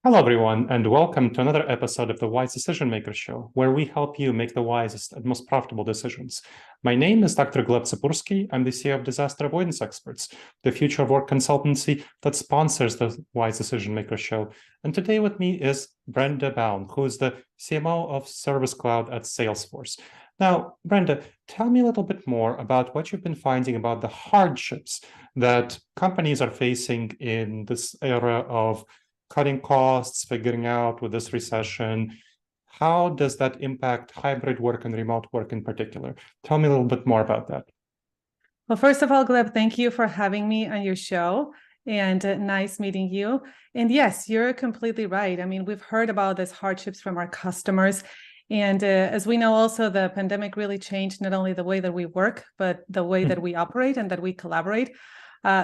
Hello, everyone, and welcome to another episode of the Wise Decision Maker Show, where we help you make the wisest and most profitable decisions. My name is Dr. Gleb Tsipursky. I'm the CEO of Disaster Avoidance Experts, the future of work consultancy that sponsors the Wise Decision Maker Show. And today with me is Brenda Bown, who is the CMO of Service Cloud at Salesforce. Now, Brenda, tell me a little bit more about what you've been finding about the hardships that companies are facing in this era of cutting costs, figuring out with this recession. How does that impact hybrid work and remote work in particular? Tell me a little bit more about that. Well, first of all, Gleb, thank you for having me on your show, and nice meeting you. And yes, you're completely right. I mean, we've heard about these hardships from our customers. And as we know, also, the pandemic really changed not only the way that we work, but the way that we operate and that we collaborate.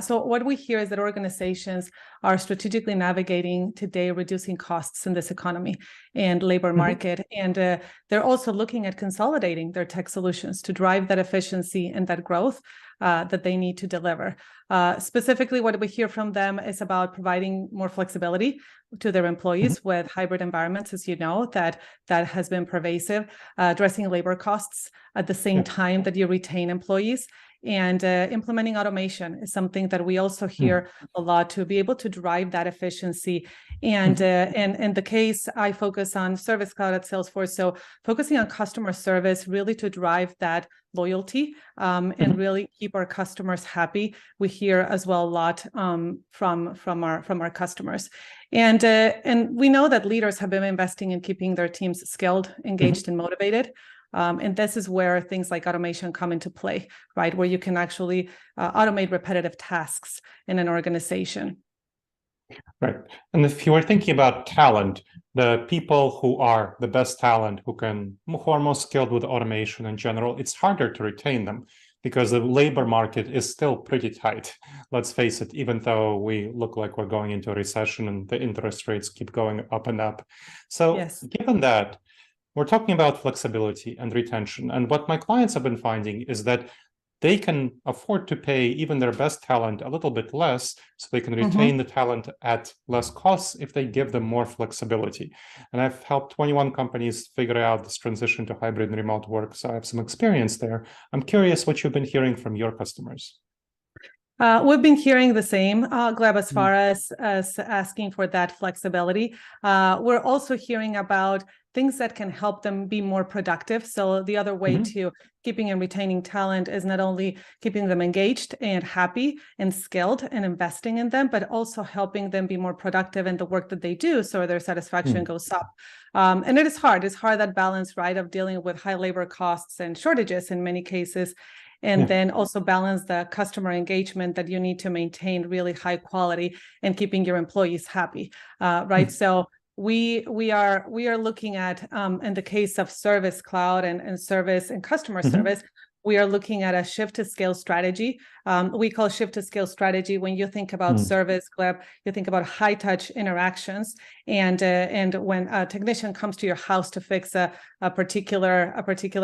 So what we hear is that organizations are strategically navigating today, reducing costs in this economy and labor market. And they're also looking at consolidating their tech solutions to drive that efficiency and that growth that they need to deliver. Specifically, what we hear from them is about providing more flexibility to their employees with hybrid environments, as you know, that has been pervasive, addressing labor costs at the same time that you retain employees. And implementing automation is something that we also hear a lot, to be able to drive that efficiency. And in the case, I focus on Service Cloud at Salesforce, so focusing on customer service, really to drive that loyalty and really keep our customers happy. We hear as well a lot from our customers. And we know that leaders have been investing in keeping their teams skilled, engaged, and motivated. And this is where things like automation come into play, right? Where you can actually automate repetitive tasks in an organization. Right. And if you were thinking about talent, the people who are the best talent, who are most skilled with automation in general, it's harder to retain them because the labor market is still pretty tight. Let's face it, even though we look like we're going into a recession and the interest rates keep going up and up. So given that, we're talking about flexibility and retention. And what my clients have been finding is that they can afford to pay even their best talent a little bit less, so they can retain the talent at less costs if they give them more flexibility. And I've helped 21 companies figure out this transition to hybrid and remote work, so I have some experience there. I'm curious what you've been hearing from your customers. We've been hearing the same, Gleb, as far as asking for that flexibility. We're also hearing about things that can help them be more productive. So the other way to keeping and retaining talent is not only keeping them engaged and happy and skilled and investing in them, but also helping them be more productive in the work that they do, so their satisfaction goes up. And it is hard. It's hard, that balance, right, of dealing with high labor costs and shortages in many cases. And then also balance the customer engagement that you need to maintain really high quality and keeping your employees happy, right? So we are looking at, in the case of Service Cloud and service and customer service, we are looking at a shift to scale strategy. We call shift to scale strategy when you think about service, Gleb, you think about high touch interactions. And when a technician comes to your house to fix a particular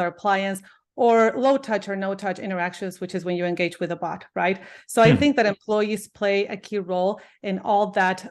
appliance, or low touch or no touch interactions, which is when you engage with a bot, right? So I think that employees play a key role in all that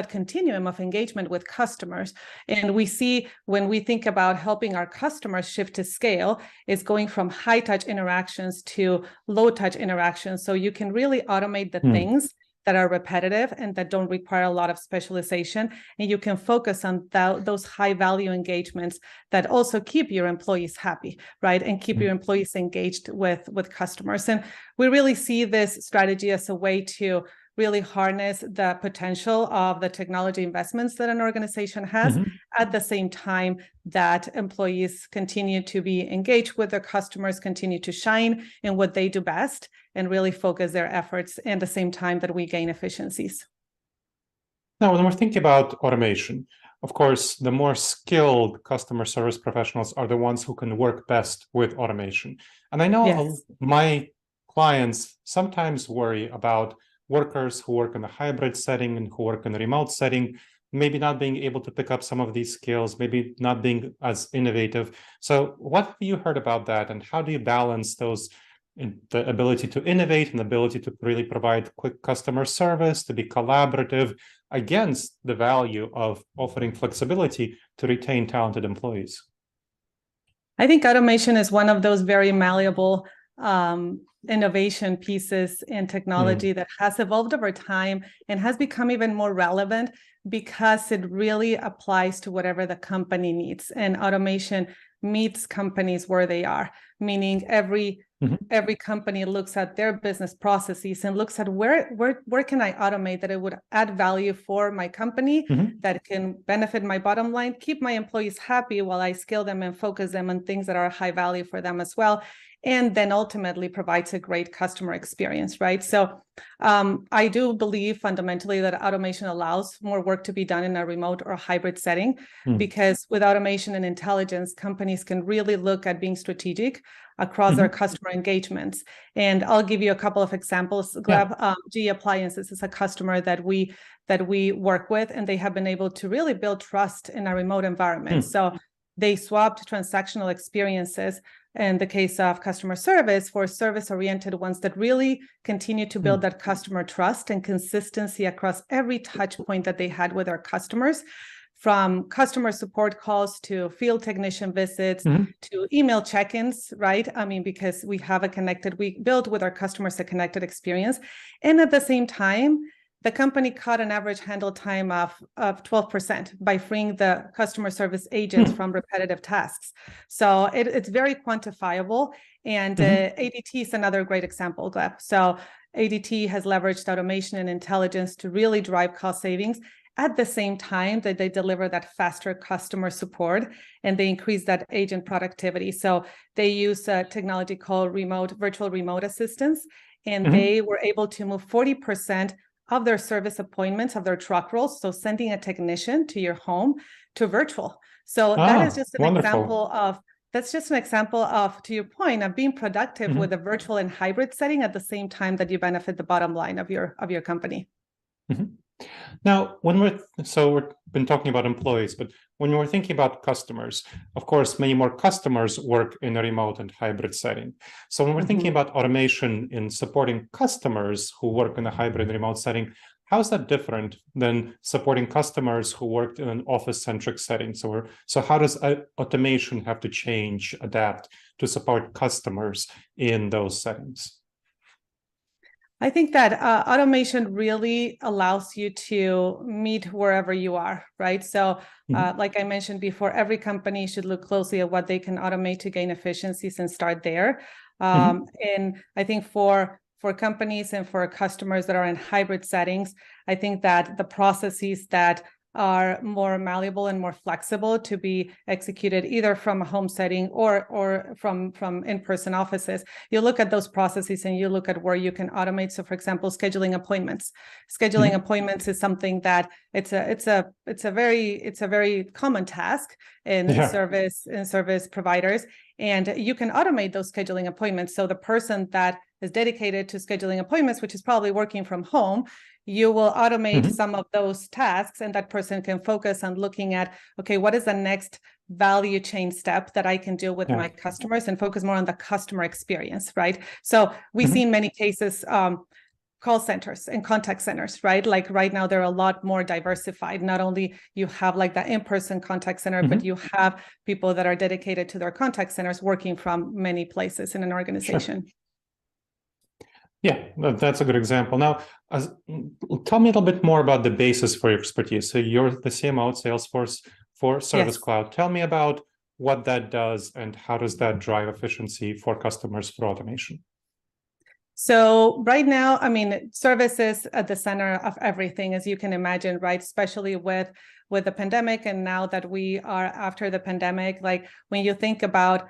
continuum of engagement with customers. And we see, when we think about helping our customers shift to scale, is going from high touch interactions to low touch interactions. So you can really automate the things that are repetitive and that don't require a lot of specialization. And you can focus on those high value engagements that also keep your employees happy, right? And keep your employees engaged with customers. And we really see this strategy as a way to really harness the potential of the technology investments that an organization has, at the same time that employees continue to be engaged with their customers, continue to shine in what they do best, and really focus their efforts at the same time that we gain efficiencies. Now, when we're thinking about automation, of course, the more skilled customer service professionals are the ones who can work best with automation. And I know my clients sometimes worry about workers who work in a hybrid setting and who work in a remote setting, maybe not being able to pick up some of these skills, maybe not being as innovative. So what have you heard about that, and how do you balance those, the ability to innovate and the ability to really provide quick customer service, to be collaborative, against the value of offering flexibility to retain talented employees? I think automation is one of those very malleable innovation pieces in technology that has evolved over time and has become even more relevant because it really applies to whatever the company needs. And automation meets companies where they are, meaning every company looks at their business processes and looks at where can I automate that it would add value for my company, that can benefit my bottom line, keep my employees happy while I scale them and focus them on things that are high value for them as well, and then ultimately provides a great customer experience, right? So I do believe fundamentally that automation allows more work to be done in a remote or hybrid setting, because with automation and intelligence, companies can really look at being strategic across their customer engagements. And I'll give you a couple of examples. Gleb, GE Appliances is a customer that we work with, and they have been able to really build trust in a remote environment. So they swapped transactional experiences in the case of customer service for service-oriented ones that really continue to build that customer trust and consistency across every touch point that they had with their customers, from customer support calls to field technician visits to email check-ins, right? I mean, because we build with our customers a connected experience. And at the same time, the company cut an average handle time of 12% by freeing the customer service agents from repetitive tasks. So it's very quantifiable. And ADT is another great example, Gleb. So ADT has leveraged automation and intelligence to really drive cost savings at the same time that they deliver that faster customer support and they increase that agent productivity. So they use a technology called virtual remote assistance, and they were able to move 40% of their service appointments, of their truck rolls, so sending a technician to your home, to virtual. So that is just an example of, to your point, of being productive with a virtual and hybrid setting at the same time that you benefit the bottom line of your company. Now, we've been talking about employees, but when we're thinking about customers, of course, many more customers work in a remote and hybrid setting. So when we're thinking about automation in supporting customers who work in a hybrid remote setting, how is that different than supporting customers who worked in an office-centric setting? So how does automation have to change, adapt to support customers in those settings? I think that automation really allows you to meet wherever you are, right? So like I mentioned before, every company should look closely at what they can automate to gain efficiencies and start there. And I think for companies and for customers that are in hybrid settings, I think that the processes that are more malleable and more flexible to be executed either from a home setting or from in-person offices. You look at those processes and you look at where you can automate. So for example, scheduling appointments. Scheduling appointments is something that it's a very common task in service providers. And you can automate those scheduling appointments. So the person that is dedicated to scheduling appointments, which is probably working from home, you will automate some of those tasks, and that person can focus on looking at, okay, what is the next value chain step that I can do with my customers, and focus more on the customer experience, right? So we see in many cases call centers and contact centers, right? Like right now, they're a lot more diversified. Not only you have like the in-person contact center, but you have people that are dedicated to their contact centers working from many places in an organization. Yeah, that's a good example. Now, tell me a little bit more about the basis for your expertise. So you're the CMO at Salesforce for Service Cloud. Tell me about what that does and how does that drive efficiency for customers for automation? So right now, I mean, service is at the center of everything, as you can imagine, right? Especially with the pandemic, and now that we are after the pandemic, like when you think about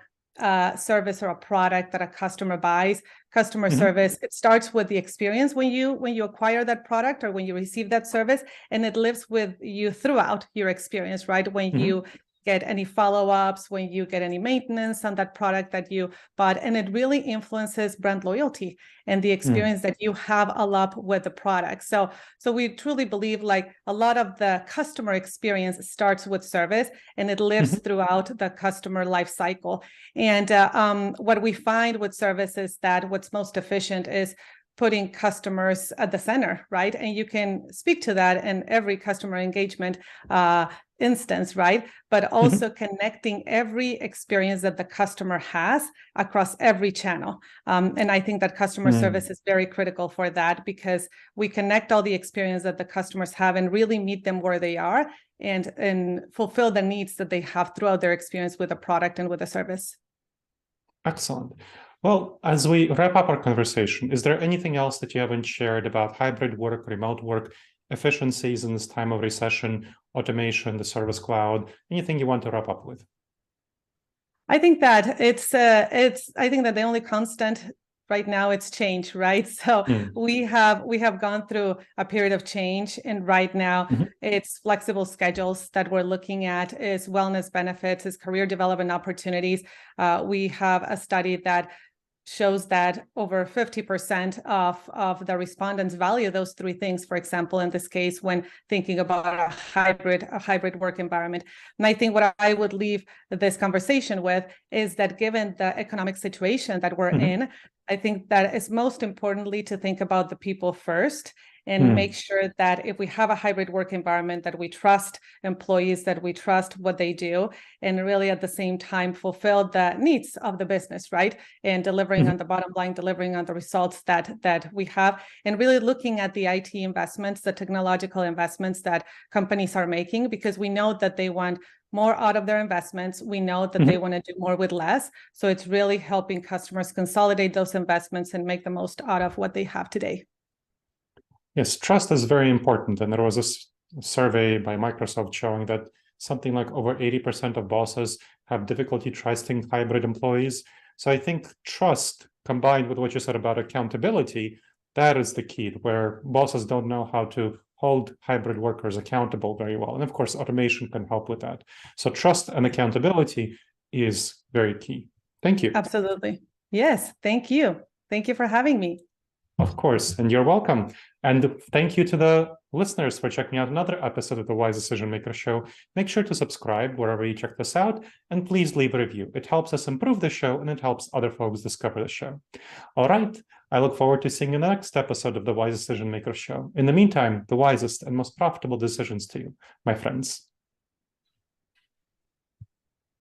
service or a product that a customer buys, customer service, it starts with the experience when you acquire that product or when you receive that service, and it lives with you throughout your experience, right? When you get any follow-ups, when you get any maintenance on that product that you bought, and it really influences brand loyalty and the experience that you have a lot with the product. So we truly believe like a lot of the customer experience starts with service, and it lives throughout the customer life cycle. And what we find with service is that what's most efficient is putting customers at the center, right? And you can speak to that in every customer engagement instance, right? But also connecting every experience that the customer has across every channel. And I think that customer service is very critical for that, because we connect all the experience that the customers have and really meet them where they are and fulfill the needs that they have throughout their experience with a product and with a service. Excellent. Well, as we wrap up our conversation, is there anything else that you haven't shared about hybrid work, remote work, efficiencies in this time of recession, automation, the Service Cloud, anything you want to wrap up with? I think that I think that the only constant right now it's change, right? So we have gone through a period of change, and right now it's flexible schedules that we're looking at, is wellness benefits, is career development opportunities. We have a study that shows that over 50% of the respondents value those three things, for example, in this case, when thinking about a hybrid work environment. And I think what I would leave this conversation with is that given the economic situation that we're in, I think that it's most importantly to think about the people first and make sure that if we have a hybrid work environment, that we trust employees, that we trust what they do, and really at the same time fulfill the needs of the business, right? And delivering on the bottom line, delivering on the results that we have, and really looking at the IT investments, the technological investments that companies are making, because we know that they want more out of their investments. We know that they want to do more with less. So it's really helping customers consolidate those investments and make the most out of what they have today. Yes, trust is very important. And there was a survey by Microsoft showing that something like over 80% of bosses have difficulty trusting hybrid employees. So I think trust combined with what you said about accountability, that is the key, where bosses don't know how to hold hybrid workers accountable very well. And of course, automation can help with that. So trust and accountability is very key. Thank you. Absolutely. Yes, thank you. Thank you for having me. Of course, and you're welcome. And thank you to the listeners for checking out another episode of the Wise Decision Maker Show. Make sure to subscribe wherever you check this out, and please leave a review. It helps us improve the show, and it helps other folks discover the show. All right, I look forward to seeing you in the next episode of the Wise Decision Maker Show. In the meantime, the wisest and most profitable decisions to you, my friends.